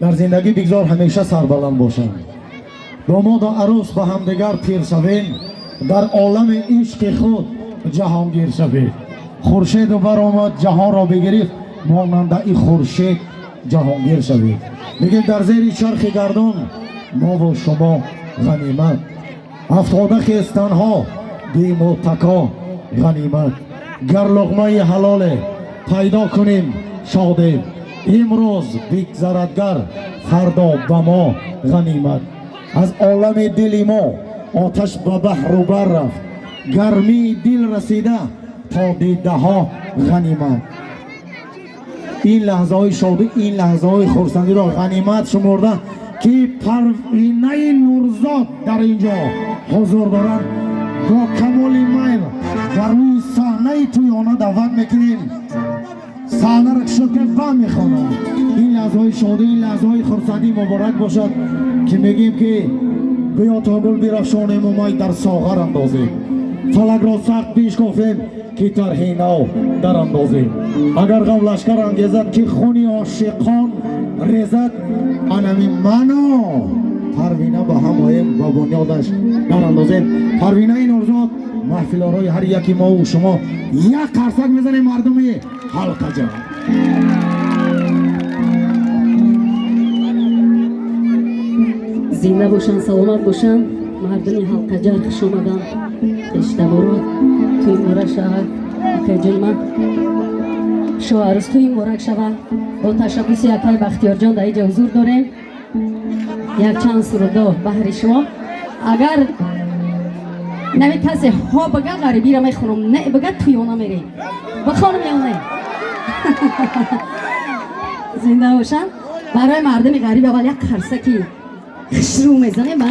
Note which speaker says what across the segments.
Speaker 1: در زندگی بگذار همیشه سربلند باشند. داماد و عروس با همدیگر پیر شوید، در عالم عشق خود جهانگیر شوید. خورشید برآمد جهان را بگرفت، مانند این خورشید جهانگیر شوید. میگه در زیر چرخ گردون ما و شما غنیمت، افتاده خیستنها بیم و تکا غنیمت. گر لقمه حلال پیدا کنیم شادیم، امروز بگذردگر فردا به ما غنیمت. از عالم دل ما آتش به بحر و بر رفت، گرمی دل رسیده تا دیده ها غنیمت. این لحظه های شادی، این لحظه های خرسندی را غنیمت شمرده که پروینه نورزاد در اینجا حضور دارند. با کمال میل در روی صحنه تویانه دعوت میکنیم، صحنه را شکر با میخوانم. این لحظه های شادی، این لحظه های خرسندی مبارک باشد که میگیم که بیا تا گل برافشانیم و مای در ساغر اندازیم، فلک را سخت پیش کافیم که ترهینه در اندازیم. اگر غم لشکر انگیزد که خونی عاشقان ریزد، انمی منو پروینه با همایم با بنیادش در اندازیم. پروینه این ارزاد محفل آرای هر یکی ما و شما یک قرصک میزنیم مردمی حلقه جان.
Speaker 2: زنده باشن، سلامت باشن مردمی حلقه جان. خوش آمدن اشتبارات توی مبارک شود که جلمه شو عروس توی مبارک شود. با تشبیس یکی بختیار جان در اینجا حضور داریم. یک چند سرودو بحر شما. اگر نمی کسی ها بگه غریبی را میخونم، نه بگه توی اونا میری بخونم یا نه. زنده باشن. برای مردم غریب اول یک قرصکی شروع میزنه با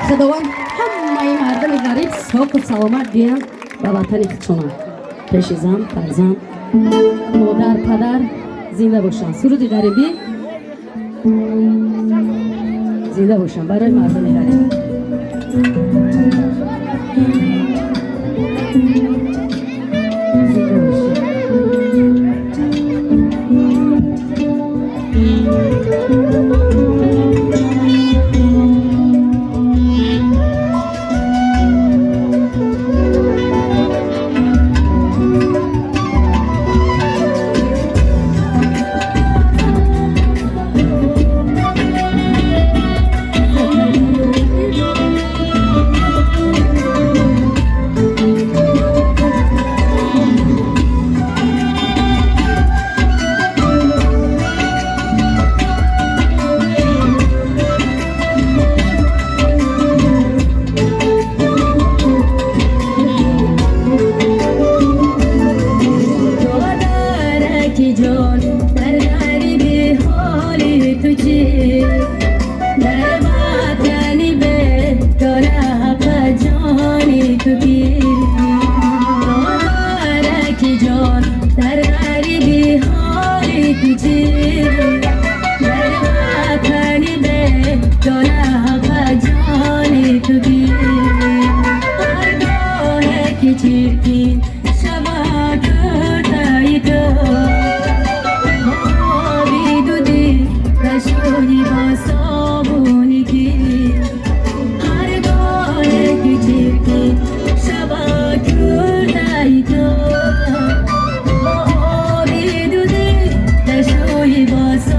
Speaker 2: خداوند همه مردم غریب ساک و سلامت بیان به وطن خودشون. پیش زن، فرزند، مادر، پدر زنده باشن. سرود غریبی زنده باشن برای مردم غریب. زنده باشن.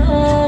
Speaker 2: Oh